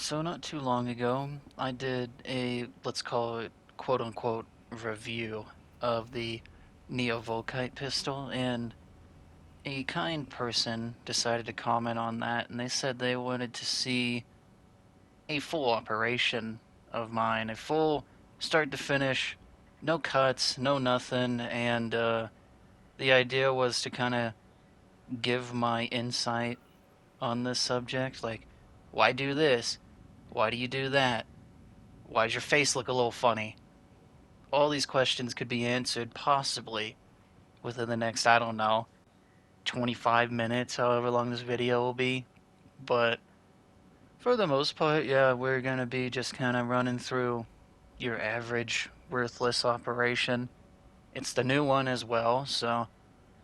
So not too long ago, I did a, let's call it, quote-unquote, review of the Neo Volkite pistol, and a kind person decided to comment on that, and they said they wanted to see a full operation of mine, a full start to finish, no cuts, no nothing, and the idea was to kind of give my insight on this subject, like, why do this? Why do you do that? Why does your face look a little funny? All these questions could be answered possibly within the next, I don't know, 25 minutes, however long this video will be. But for the most part, yeah, we're gonna be just kind of running through your average worthless operation. It's the new one as well, so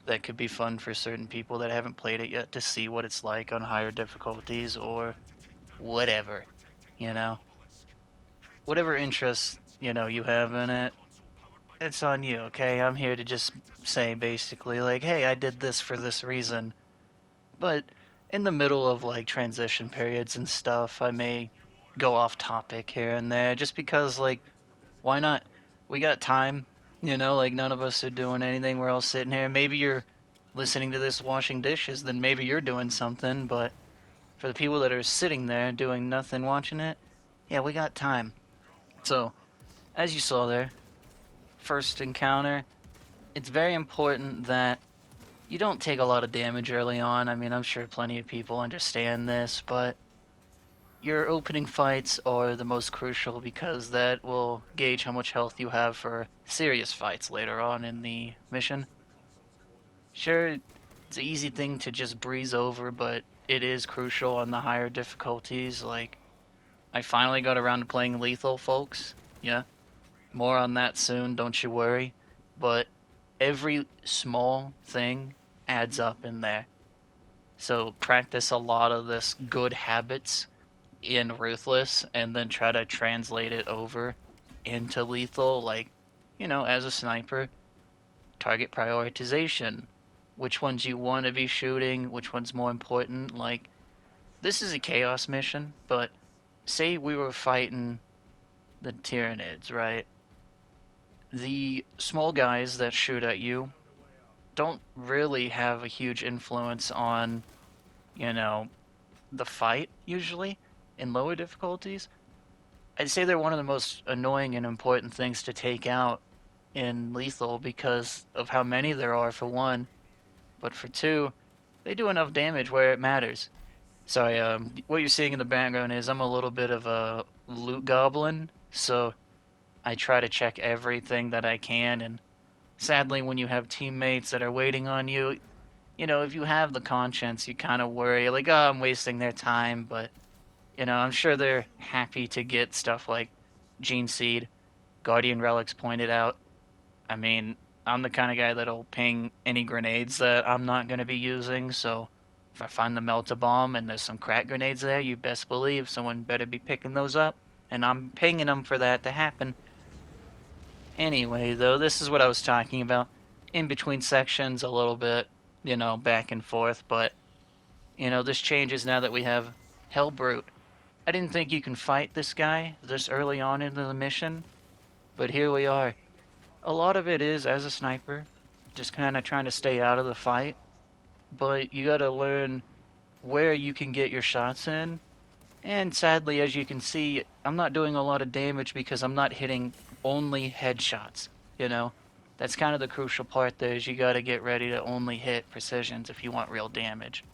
that could be fun for certain people that haven't played it yet to see what it's like on higher difficulties or whatever, you know? Whatever interest, you have in it, it's on you, okay? I'm here to just say basically, like, hey, I did this for this reason. But in the middle of, like, transition periods and stuff, I may go off topic here and there just because, like, why not? We got time, like, none of us are doing anything. We're all sitting here. Maybe you're listening to this washing dishes, then maybe you're doing something, but for the people that are sitting there doing nothing watching it, yeah, we got time. So, as you saw there, first encounter, it's very important that you don't take a lot of damage early on. I mean, I'm sure plenty of people understand this, but your opening fights are the most crucial because that will gauge how much health you have for serious fights later on in the mission. Sure, it's an easy thing to just breeze over, but it is crucial on the higher difficulties. Like, I finally got around to playing lethal, folks. Yeah, more on that soon, don't you worry. But every small thing adds up in there. So practice a lot of this good habits in Ruthless and then try to translate it over into Lethal, like, as a sniper, target prioritization. Which ones you want to be shooting, which one's more important. Like, this is a chaos mission, but say we were fighting the Tyranids, right? The small guys that shoot at you don't really have a huge influence on, you know, the fight, usually, in lower difficulties. I'd say they're one of the most annoying and important things to take out in Lethal because of how many there are, for one, but for two, they do enough damage where it matters. Sorry, what you're seeing in the background is I'm a little bit of a loot goblin, so I try to check everything that I can, and sadly, when you have teammates that are waiting on you, if you have the conscience, you kind of worry, like, oh, I'm wasting their time, but, I'm sure they're happy to get stuff like Gene Seed, Guardian Relics pointed out. I mean, I'm the kind of guy that'll ping any grenades that I'm not going to be using, so if I find the Melt-A-Bomb and there's some crack grenades there, you best believe someone better be picking those up, and I'm pinging them for that to happen. Anyway, though, this is what I was talking about. In between sections, a little bit, back and forth, but, this changes now that we have Hellbrute. I didn't think you can fight this guy this early on into the mission, but here we are. A lot of it is as a sniper, just kind of trying to stay out of the fight, but you gotta learn where you can get your shots in. And sadly, as you can see, I'm not doing a lot of damage because I'm not hitting only headshots, you know? That's kind of the crucial part there, is you gotta get ready to only hit precisions if you want real damage.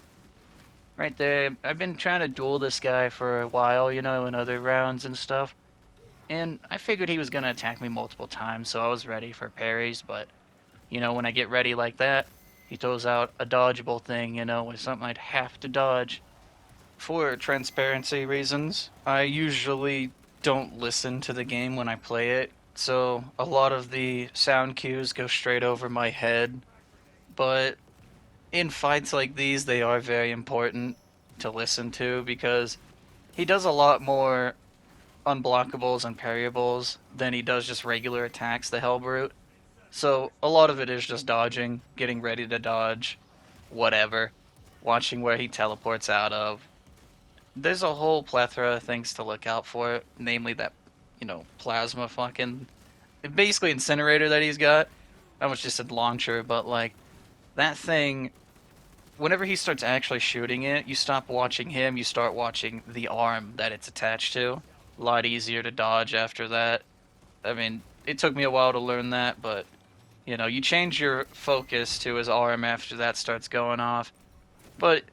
Right there, I've been trying to duel this guy for a while, in other rounds and stuff. And I figured he was gonna attack me multiple times, so I was ready for parries, but, when I get ready like that, he throws out a dodgeable thing, with something I'd have to dodge. For transparency reasons, I usually don't listen to the game when I play it, so a lot of the sound cues go straight over my head, but in fights like these, they are very important to listen to because he does a lot more unblockables and parryables than he does just regular attacks, the Hellbrute. So a lot of it is just dodging, getting ready to dodge, whatever, watching where he teleports out of. there's a whole plethora of things to look out for, namely that, plasma fucking basically incinerator that he's got. I almost just said launcher, but like that thing. Whenever he starts actually shooting it, you stop watching him. You start watching the arm that it's attached to. A lot easier to dodge after that. I mean, it took me a while to learn that, but you change your focus to his arm after that starts going off. But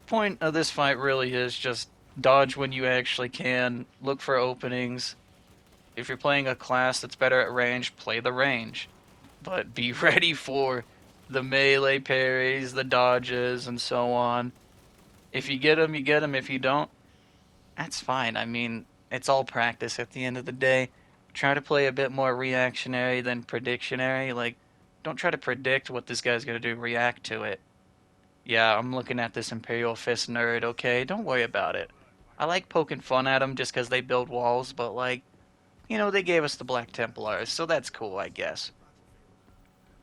point of this fight really is just dodge when you actually can, look for openings. If you're playing a class that's better at range, play the range. But be ready for the melee parries, the dodges, and so on. If you get them, you get them. If you don't, that's fine. I mean, it's all practice at the end of the day. Try to play a bit more reactionary than predictionary. Like, don't try to predict what this guy's gonna do, react to it. Yeah, I'm looking at this Imperial Fist nerd, okay? Don't worry about it. I like poking fun at them just because they build walls, but like, they gave us the Black Templars, so that's cool, I guess.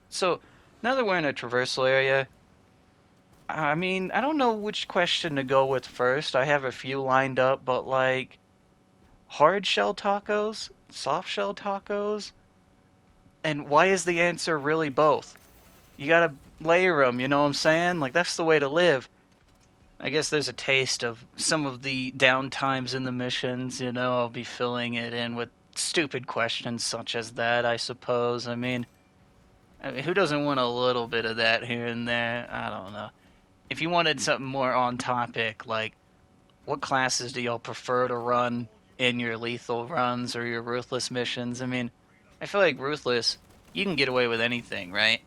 So, now that we're in a traversal area, I mean, I don't know which question to go with first. I have a few lined up, but like, hard shell tacos, soft shell tacos, and why is the answer really both? You gotta layer them, you know what I'm saying? Like, that's the way to live. I guess there's a taste of some of the downtimes in the missions, I'll be filling it in with stupid questions such as that, I suppose. I mean, who doesn't want a little bit of that here and there? I don't know. If you wanted something more on topic, like what classes do y'all prefer to run in your lethal runs or your ruthless missions? I mean, I feel like ruthless, you can get away with anything, right?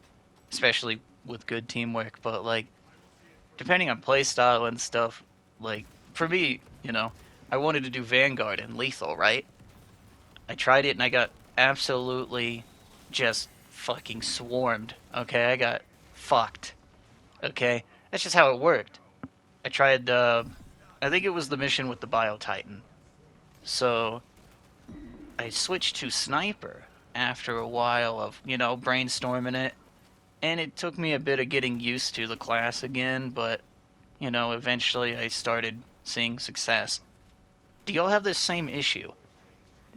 Especially with good teamwork, but like depending on playstyle and stuff, like for me, I wanted to do Vanguard and lethal, right? I tried it and I got absolutely just fucking swarmed. Okay, I got fucked. Okay, that's just how it worked. I tried. I think it was the mission with the Bio Titan. So I switched to sniper after a while of brainstorming it, and it took me a bit of getting used to the class again. But eventually I started seeing success. Do y'all have this same issue?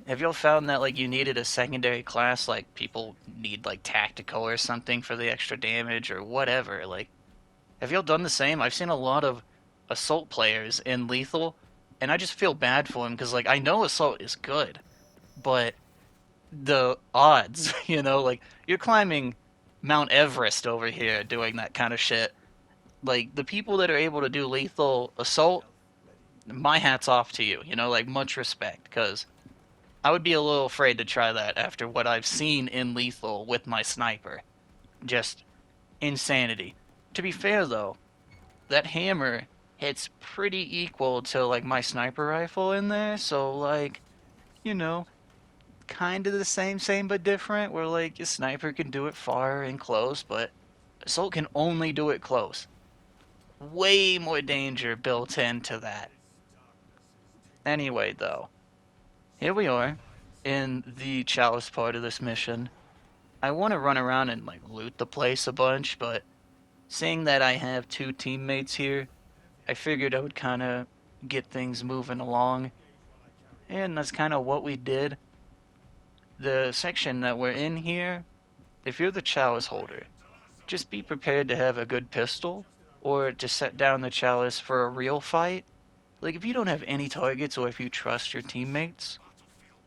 Have y'all found that like you needed a secondary class, like people need like tactical or something for the extra damage or whatever? Like, have y'all done the same? I've seen a lot of assault players in lethal, and I just feel bad for them because like I know assault is good, but the odds, like you're climbing Mount Everest over here doing that kind of shit. Like the people that are able to do lethal assault, my hat's off to you. Like much respect because I would be a little afraid to try that after what I've seen in lethal with my sniper. Just insanity. To be fair though, that hammer hits pretty equal to like my sniper rifle in there, so like, you know, kind of the same but different. Where like your sniper can do it far and close, but assault can only do it close. Way more danger built into that. Anyway, though, here we are in the chalice part of this mission. I want to run around and like loot the place a bunch, but seeing that I have two teammates here, I figured I would kind of get things moving along, and that's kind of what we did. The section that we're in here, if you're the chalice holder, just be prepared to have a good pistol or to set down the chalice for a real fight. Like, if you don't have any targets or if you trust your teammates,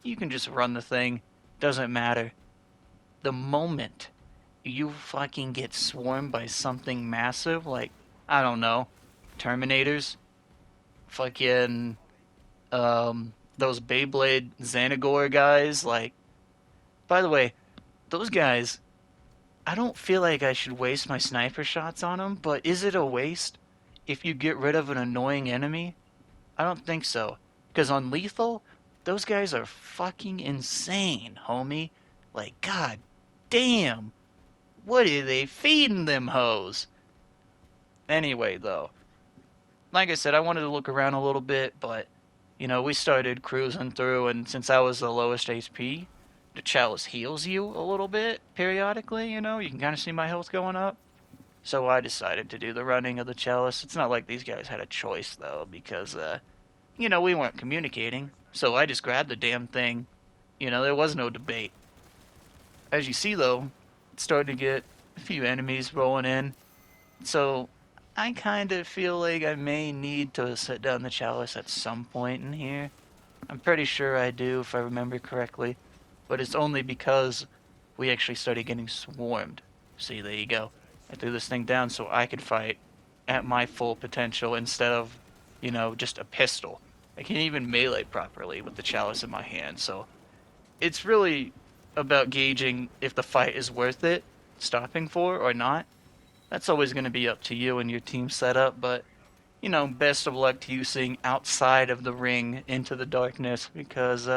you can just run the thing. Doesn't matter. The moment you fucking get swarmed by something massive, like, I don't know, Terminators, fucking, those Beyblade Xanagor guys, like, by the way, those guys, I don't feel like I should waste my sniper shots on them, but is it a waste if you get rid of an annoying enemy? I don't think so. Because on lethal, those guys are fucking insane, homie. Like, god damn. What are they feeding them hoes? Anyway, though, like I said, I wanted to look around a little bit, but, we started cruising through, and since I was the lowest HP, the chalice heals you a little bit periodically, you can kind of see my health going up. So I decided to do the running of the chalice. It's not like these guys had a choice, though, because, we weren't communicating, so I just grabbed the damn thing. There was no debate. As you see, though, it's starting to get a few enemies rolling in, so I kind of feel like I may need to set down the chalice at some point in here. I'm pretty sure I do, if I remember correctly, but it's only because we actually started getting swarmed. See, there you go. I threw this thing down so I could fight at my full potential instead of, just a pistol. I can't even melee properly with the chalice in my hand, so it's really about gauging if the fight is worth it, stopping for or not. That's always going to be up to you and your team setup, but best of luck to you seeing outside of the ring into the darkness because,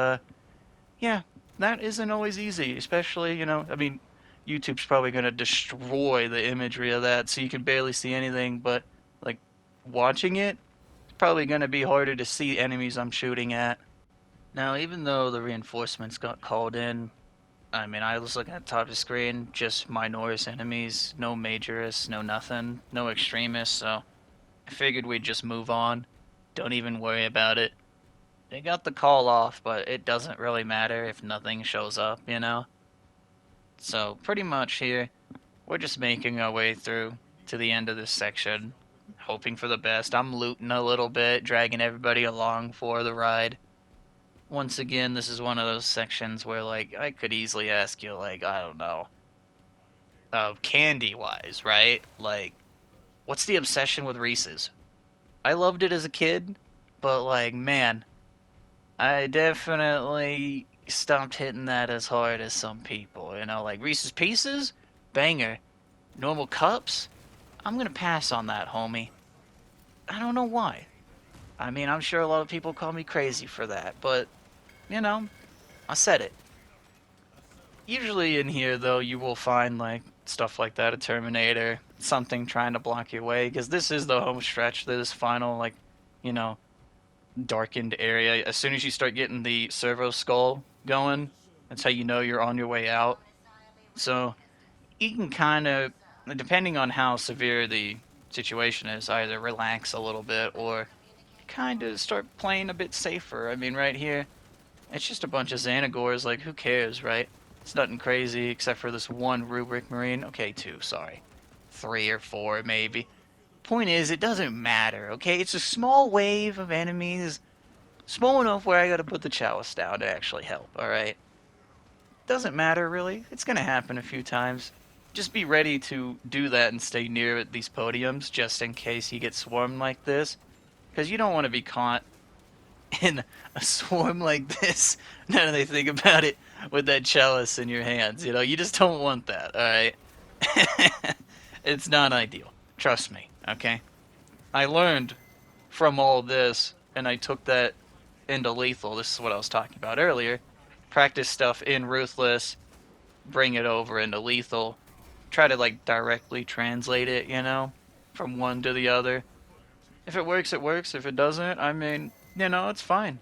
yeah, that isn't always easy, especially, I mean, YouTube's probably going to destroy the imagery of that so you can barely see anything, but, like, watching it, it's probably going to be harder to see enemies I'm shooting at. Now, even though the reinforcements got called in, I mean, I was looking at the top of the screen, just Minoris enemies, no Majorists, no nothing, no Extremists, so I figured we'd just move on. Don't even worry about it. They got the call off, but it doesn't really matter if nothing shows up. So, pretty much here, we're just making our way through to the end of this section, hoping for the best. I'm looting a little bit, dragging everybody along for the ride. Once again, this is one of those sections where, like, I could easily ask you, like, I don't know, candy-wise, right? Like, what's the obsession with Reese's? I loved it as a kid, but, like, man, I definitely stopped hitting that as hard as some people. Like Reese's Pieces, banger. Normal cups, I'm gonna pass on that, homie. I don't know why. I mean, I'm sure a lot of people call me crazy for that, but, I said it. Usually in here, though, you will find, like, stuff like that, a Terminator, something trying to block your way, because this is the home stretch, this final, like, you know, darkened area. As soon as you start getting the servo skull going, that's how you know you're on your way out. So you can kind of, depending on how severe the situation is, either relax a little bit or kind of start playing a bit safer. I mean, right here, it's just a bunch of Xanagors. Like, who cares, right? It's nothing crazy except for this one Rubric Marine. Okay, two, sorry. 3 or 4, maybe. Point is, it doesn't matter, okay? It's a small wave of enemies, small enough where I gotta put the chalice down to actually help, alright? Doesn't matter, really. It's gonna happen a few times. Just be ready to do that and stay near these podiums, just in case you get swarmed like this. Because you don't want to be caught in a swarm like this, now that I think about it, with that chalice in your hands. You just don't want that, alright? It's not ideal. Trust me, okay? I learned from all this, and I took that into Lethal. This is what I was talking about earlier. Practice stuff in Ruthless, bring it over into Lethal. Try to, like, directly translate it, from one to the other. If it works, it works. If it doesn't, I mean, it's fine.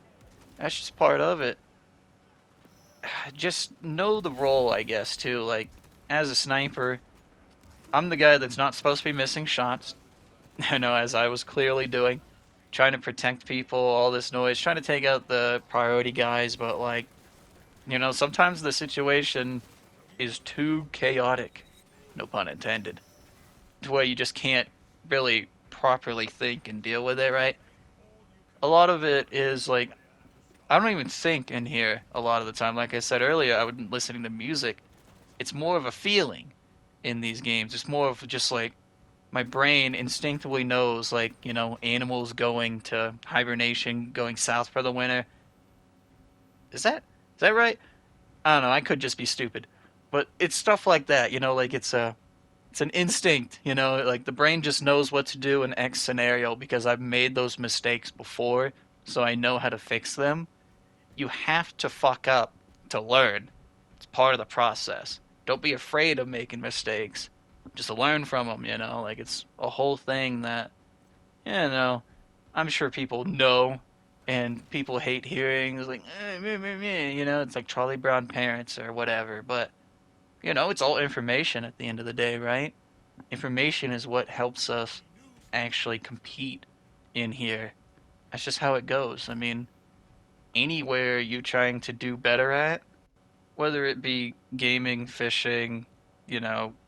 That's just part of it. Just know the role, I guess, too. Like, as a sniper, I'm the guy that's not supposed to be missing shots. As I was clearly doing. Trying to protect people, all this noise, trying to take out the priority guys, but, like, sometimes the situation is too chaotic, no pun intended, to where you just can't really properly think and deal with it, right? A lot of it is, like, I don't even think in here a lot of the time. Like I said earlier, I would listening to music. It's more of a feeling in these games. It's more of just, like, my brain instinctively knows, like, animals going to hibernation, going south for the winter. Is that right? I don't know. I could just be stupid, but it's stuff like that. Like it's an instinct. Like the brain just knows what to do in X scenario because I've made those mistakes before, so I know how to fix them. You have to fuck up to learn. It's part of the process. Don't be afraid of making mistakes. Just learn from them. Like it's a whole thing that I'm sure people know and people hate hearing. It's like, meh, meh, meh, it's like Charlie Brown parents or whatever. But, it's all information at the end of the day, right? Information is what helps us actually compete in here. That's just how it goes. I mean, anywhere you're trying to do better at, whether it be gaming, fishing,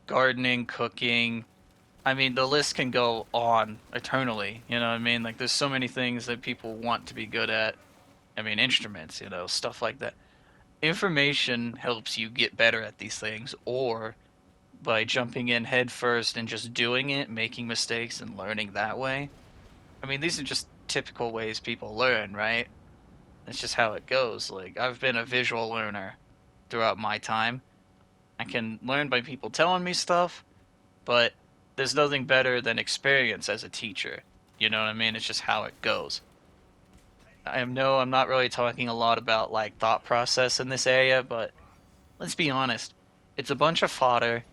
gardening, cooking, I mean, the list can go on eternally. You know what I mean? Like, there's so many things that people want to be good at. I mean, instruments, stuff like that. Information helps you get better at these things, or by jumping in head first and just doing it, making mistakes, and learning that way. I mean, these are just typical ways people learn, right? That's just how it goes. Like, I've been a visual learner throughout my time. I can learn by people telling me stuff, but there's nothing better than experience as a teacher. You know what I mean? It's just how it goes. I'm not really talking a lot about like thought process in this area, but let's be honest. It's a bunch of fodder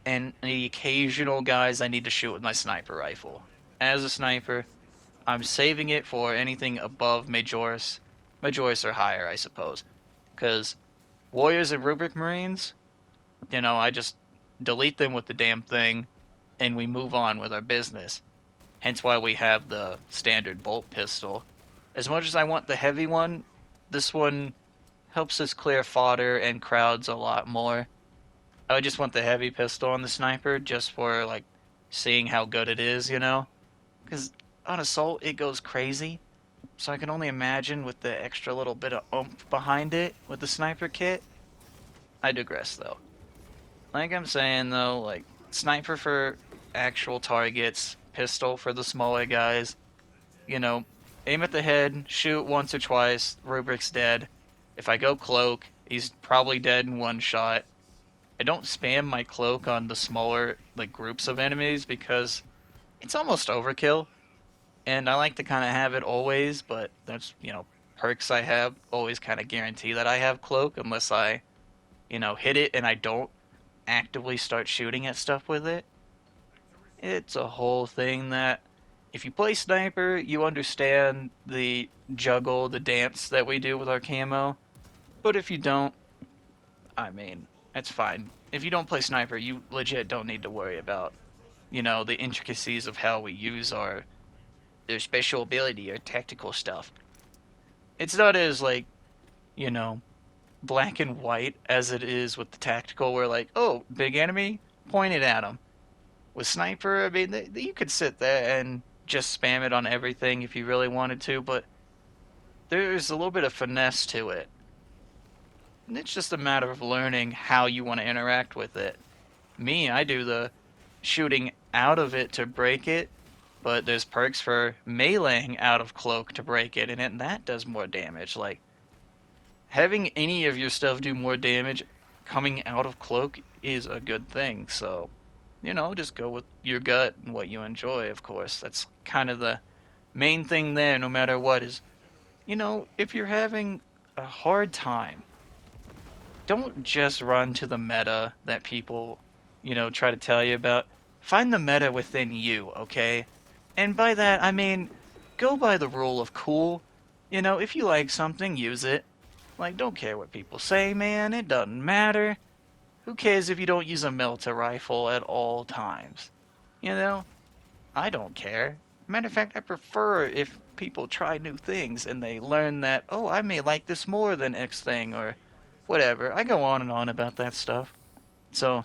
and the occasional guys I need to shoot with my sniper rifle. As a sniper, I'm saving it for anything above Majoris. Majoris or higher, I suppose. Because Warriors and Rubric Marines, I just delete them with the damn thing and we move on with our business. Hence why we have the standard bolt pistol. As much as I want the heavy one, this one helps us clear fodder and crowds a lot more. I just want the heavy pistol on the sniper just for like seeing how good it is, Because on assault it goes crazy. So I can only imagine with the extra little bit of oomph behind it with the sniper kit. I digress though. Like I'm saying though, like sniper for actual targets, pistol for the smaller guys. You know, aim at the head, shoot once or twice, Rubric's dead. If I go cloak, he's probably dead in one shot. I don't spam my cloak on the smaller like groups of enemies because it's almost overkill. And I like to kind of have it always, but that's, perks I have always kind of guarantee that I have cloak unless I, hit it and I don't actively start shooting at stuff with it. It's a whole thing that if you play sniper, you understand the juggle, the dance that we do with our camo. But if you don't, I mean, it's fine. If you don't play sniper, you legit don't need to worry about, the intricacies of how we use their special ability or tactical stuff. It's not as like, you know, black and white as it is with the tactical where like, oh, big enemy, point it at them. With sniper, I mean, you could sit there and just spam it on everything if you really wanted to, but there's a little bit of finesse to it. And it's just a matter of learning how you want to interact with it. Me, I do the shooting out of it to break it, but there's perks for meleeing out of cloak to break it, and that does more damage. Like, having any of your stuff do more damage coming out of cloak is a good thing, so, just go with your gut and what you enjoy, of course. That's kind of the main thing there, no matter what, is, if you're having a hard time, don't just run to the meta that people, try to tell you about. Find the meta within you, okay? And by that, I mean, go by the rule of cool. If you like something, use it. Like, don't care what people say, man. It doesn't matter. Who cares if you don't use a melta rifle at all times? You know? I don't care. Matter of fact, I prefer if people try new things and they learn that, oh, I may like this more than X thing or whatever. I go on and on about that stuff. So,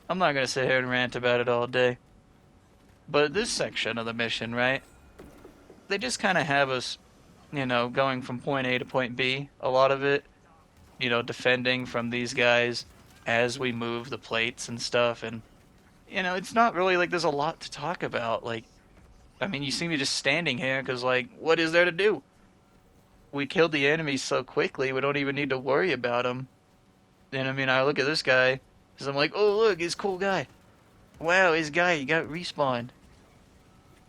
I'm not going to sit here and rant about it all day. But this section of the mission, right? They just kind of have us, going from point A to point B. A lot of it, defending from these guys as we move the plates and stuff. And, it's not really like there's a lot to talk about. Like, I mean, you see me just standing here because, like, what is there to do? We killed the enemy so quickly, we don't even need to worry about them. And, I mean, I look at this guy because I'm like, oh, look, he's a cool guy. Wow, his guy, he got respawned.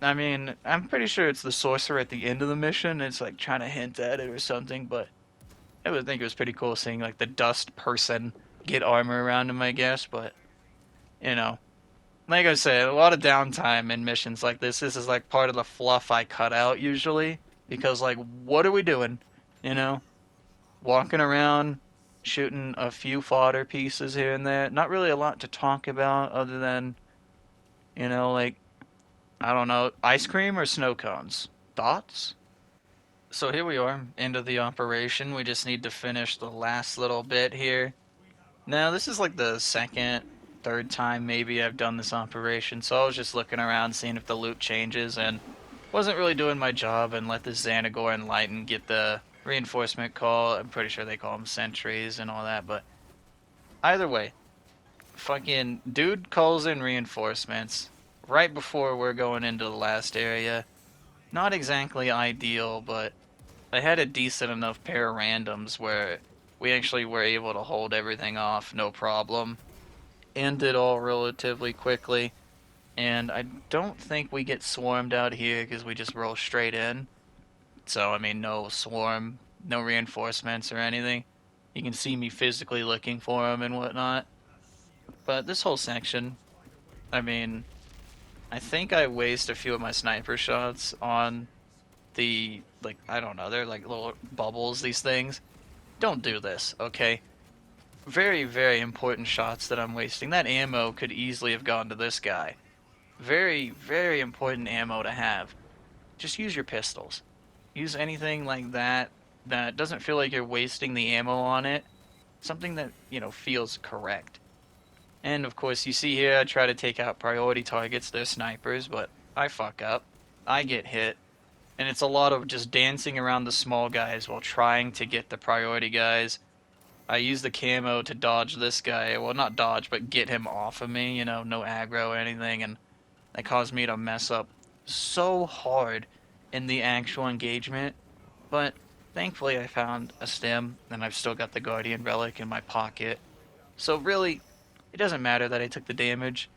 I mean, I'm pretty sure it's the sorcerer at the end of the mission. It's like trying to hint at it or something, but I would think it was pretty cool seeing like the dust person get armor around him, I guess. But you know, like I said, a lot of downtime in missions like this. This is like part of the fluff I cut out usually because like, what are we doing? You know, walking around, shooting a few fodder pieces here and there. Not really a lot to talk about other than, like I don't know, ice cream or snow cones. Thoughts? So here we are, end of the operation. We just need to finish the last little bit here. Now, this is like the second, third time maybe I've done this operation, so I was just looking around seeing if the loot changes and wasn't really doing my job and let this Xanagor and Lighten get the reinforcement call. I'm pretty sure they call them sentries and all that, but either way, fucking dude calls in reinforcements right before we're going into the last area. Not exactly ideal, but I had a decent enough pair of randoms where we actually were able to hold everything off, no problem. End it all relatively quickly, and I don't think we get swarmed out here because we just roll straight in. So, I mean, no swarm, no reinforcements or anything. You can see me physically looking for them and whatnot. But this whole section, I mean, I think I waste a few of my sniper shots on the, like, I don't know, they're like little bubbles, these things. Don't do this, okay? Very, very important shots that I'm wasting. That ammo could easily have gone to this guy. Very, very important ammo to have. Just use your pistols. Use anything like that that doesn't feel like you're wasting the ammo on it. Something that, feels correct. And of course, you see here, I try to take out priority targets. They're snipers, but I fuck up. I get hit. And it's a lot of just dancing around the small guys while trying to get the priority guys. I use the camo to dodge this guy. Well, not dodge, but get him off of me, no aggro or anything. And that caused me to mess up so hard in the actual engagement. But thankfully, I found a stem, and I've still got the Guardian Relic in my pocket. So really, it doesn't matter that I took the damage.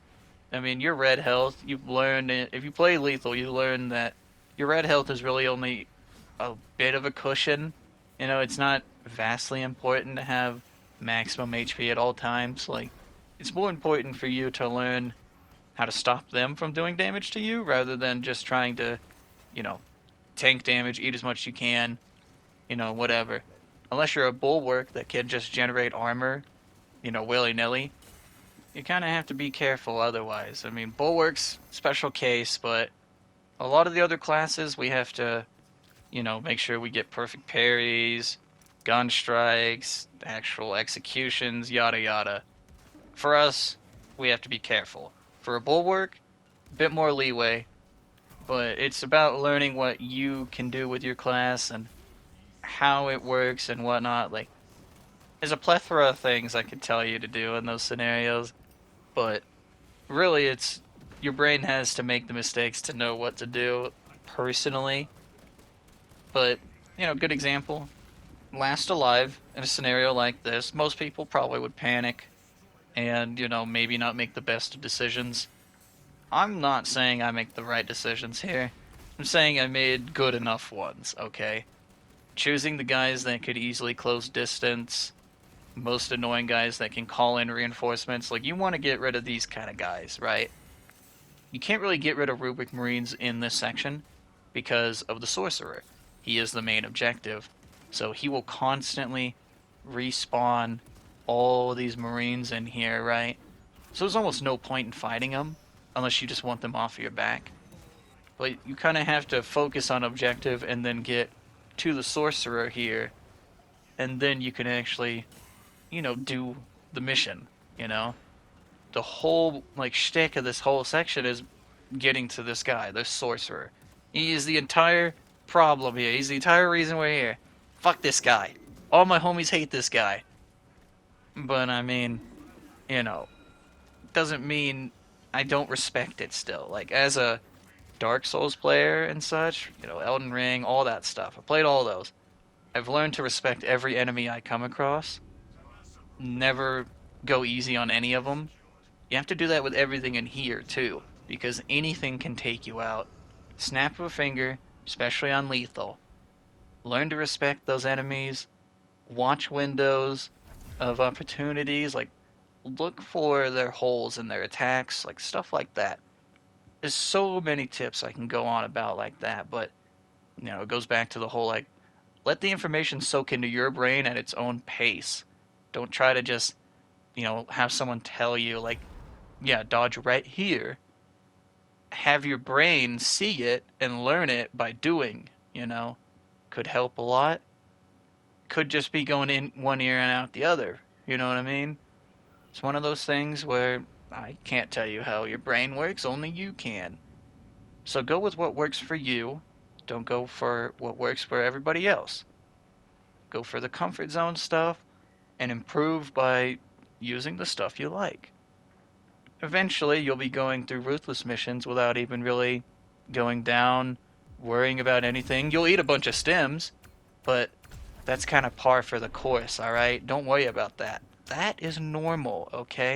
I mean, your red health, you've learned, if you play lethal, you learn that your red health is really only a bit of a cushion. It's not vastly important to have maximum HP at all times. Like, it's more important for you to learn how to stop them from doing damage to you rather than just trying to, you know, tank damage, eat as much as you can, whatever. Unless you're a bulwark that can just generate armor, willy-nilly, you kind of have to be careful otherwise. I mean, bulwark's special case, but a lot of the other classes we have to, make sure we get perfect parries, gun strikes, actual executions, yada yada. For us, we have to be careful. For a bulwark, a bit more leeway, but it's about learning what you can do with your class and how it works and whatnot. Like, there's a plethora of things I could tell you to do in those scenarios, but really it's your brain has to make the mistakes to know what to do personally. But, good example. Last alive in a scenario like this, most people probably would panic and, maybe not make the best of decisions. I'm not saying I make the right decisions here. I'm saying I made good enough ones, okay? Choosing the guys that could easily close distance, most annoying guys that can call in reinforcements. Like, you want to get rid of these kind of guys, right? You can't really get rid of Rubric Marines in this section because of the Sorcerer. He is the main objective. So he will constantly respawn all these Marines in here, right? So there's almost no point in fighting them unless you just want them off of your back. But you kind of have to focus on objective and then get to the Sorcerer here, and then you can actually, do the mission, The whole, shtick of this whole section is getting to this guy, the Sorcerer. He is the entire problem here. He's the entire reason we're here. Fuck this guy. All my homies hate this guy. But, I mean, doesn't mean I don't respect it still. Like, as a Dark Souls player and such, Elden Ring, all that stuff. I played all those. I've learned to respect every enemy I come across. Never go easy on any of them. You have to do that with everything in here, too, because anything can take you out. Snap of a finger, especially on lethal. Learn to respect those enemies. Watch windows of opportunities. Like, look for their holes in their attacks, like stuff like that. There's so many tips I can go on about like that, but, it goes back to the whole, like, let the information soak into your brain at its own pace. Don't try to just, have someone tell you, like, yeah, dodge right here. Have your brain see it and learn it by doing, Because could help a lot. Could just be going in one ear and out the other. You know what I mean? It's one of those things where I can't tell you how your brain works, only you can. So go with what works for you. Don't go for what works for everybody else. Go for the comfort zone stuff and improve by using the stuff you like. Eventually, you'll be going through ruthless missions without even really going down, worrying about anything. You'll eat a bunch of stems, but that's kind of par for the course, alright? Don't worry about that. That is normal, okay?